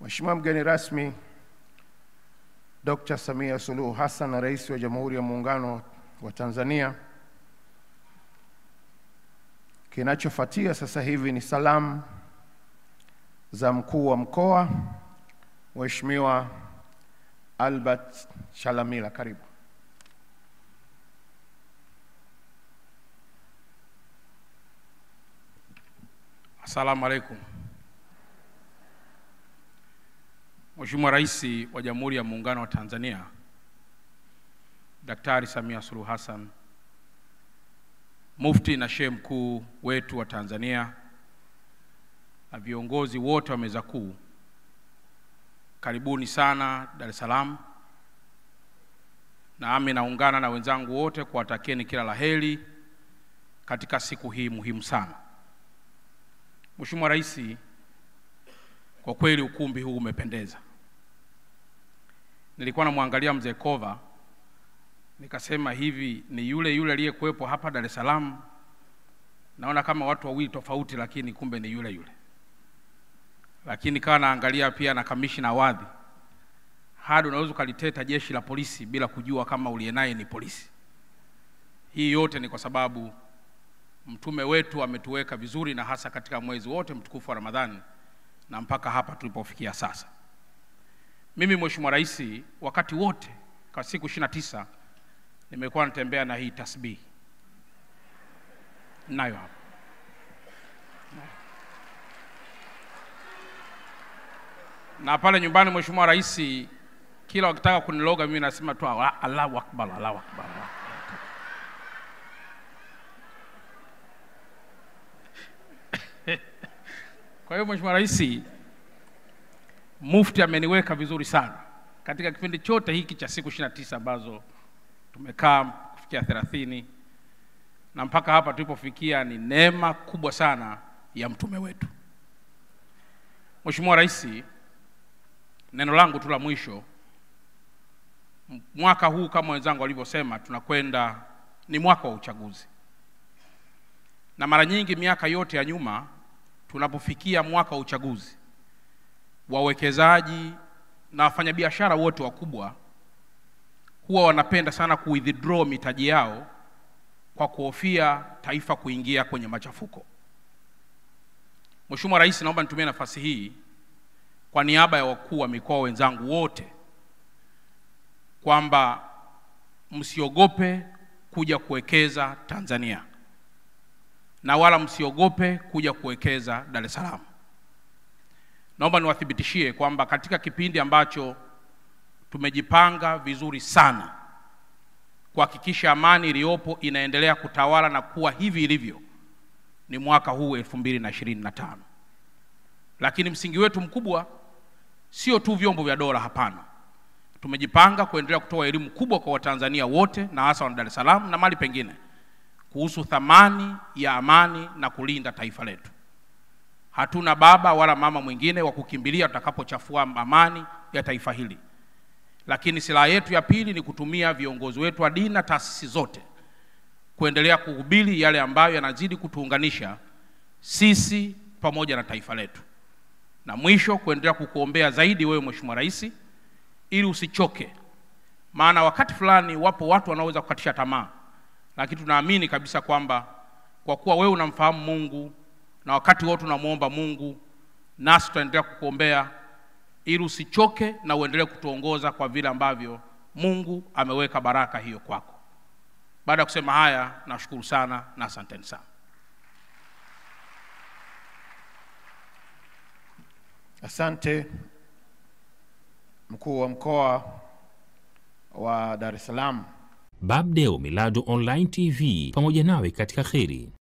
Mheshimiwa mgeni rasmi Dr. Samia Suluhu Hassan, Rais wa Jamhuri ya Muungano wa Tanzania, kinachofuatia sasa hivi ni salamu za mkuu wa mkoa Mheshimiwa Albert Chalamila. Karibu. Asalamu alaykum. Mheshimiwa Rais wa Jamhuri ya Muungano wa Tanzania Daktari Samia Suluhu Hassan, Mufti na Sheikh Mkuu wetu wa Tanzania na viongozi wote wa meza kuu, karibuni sana Dar es Salaam. Nami naungana na wenzangu wote kuwatakieni kila laheri katika siku hii muhimu sana. Mheshimiwa Rais, kwa kweli ukumbi huu umependeza. Nilikuwa namwangalia mzee Kova, nikasema hivi ni yule aliyekuwepo hapa Dar es Salaam. Naona kama watu wawili tofauti, lakini kumbe ni yule. Lakini kawa naangalia pia na kamishna Wadhi. Hadi unaweza kaliteta jeshi la polisi bila kujua kama uliyenaye ni polisi. Hii yote ni kwa sababu mtume wetu ametuweka vizuri, na hasa katika mwezi wote mtukufu wa Ramadhani na mpaka hapa tulipofikia sasa. Mimi Mheshimiwa Rais, wakati wote kwa siku 29 nimekuwa natembea na hii tasbih. Nayo hapa. Na pale nyumbani Mheshimiwa Rais, kila wakitaka kuniloga mimi nasema tu Allahu Akbar, Allahu Akbar. Kwa hiyo Mheshimiwa Rais, Mufti ameniweka vizuri sana katika kipindi chote hiki cha siku 29 ambazo tumekaa kufikia 30 na mpaka hapa tulipofikia. Ni neema kubwa sana ya mtume wetu. Mheshimiwa Rais, neno langu tu la mwisho, mwaka huu kama wenzangu walivyosema, tunakwenda ni mwaka wa uchaguzi. Na mara nyingi miaka yote ya nyuma tunapofikia mwaka wa uchaguzi, wawekezaji na wafanyabiashara wote wakubwa huwa wanapenda sana kuwithdraw mitaji yao kwa kuhofia taifa kuingia kwenye machafuko. Mheshimiwa Rais, naomba nitumie nafasi hii kwa niaba ya wakuu wa mikoa wenzangu wote kwamba msiogope kuja kuwekeza Tanzania, na wala msiogope kuja kuwekeza Dar es Salaam. Naomba niwathibitishie kwamba katika kipindi ambacho tumejipanga vizuri sana kuhakikisha amani iliyopo inaendelea kutawala na kuwa hivi ilivyo, ni mwaka huu 2025. Lakini msingi wetu mkubwa sio tu vyombo vya dola, hapana. Tumejipanga kuendelea kutoa elimu kubwa kwa Watanzania wote na hasa wa Dar es Salaam na mali pengine kuhusu thamani ya amani na kulinda taifa letu. Hatuna baba wala mama mwingine wa kukimbilia tutakapochafua amani ya taifa hili. Lakini silaha yetu ya pili ni kutumia viongozi wetu wa dini na taasisi zote kuendelea kuhubiri yale ambayo yanazidi kutuunganisha sisi pamoja na taifa letu. Na mwisho, kuendelea kukuombea zaidi wewe Mheshimiwa Rais, ili usichoke. Maana wakati fulani wapo watu wanaweza kukatisha tamaa, lakini tunaamini kabisa kwamba kwa kuwa wewe unamfahamu Mungu na wakati wote unamuomba Mungu, nasi tutaendelea kukuombea ili usichoke na uendelee kutuongoza kwa vile ambavyo Mungu ameweka baraka hiyo kwako. Baada ya kusema haya, nashukuru sana na asanteni sana. Asante mkuu wa mkoa wa Dar es Salaam. Babdeo Milado Online TV, pamoja nawe katika kheri.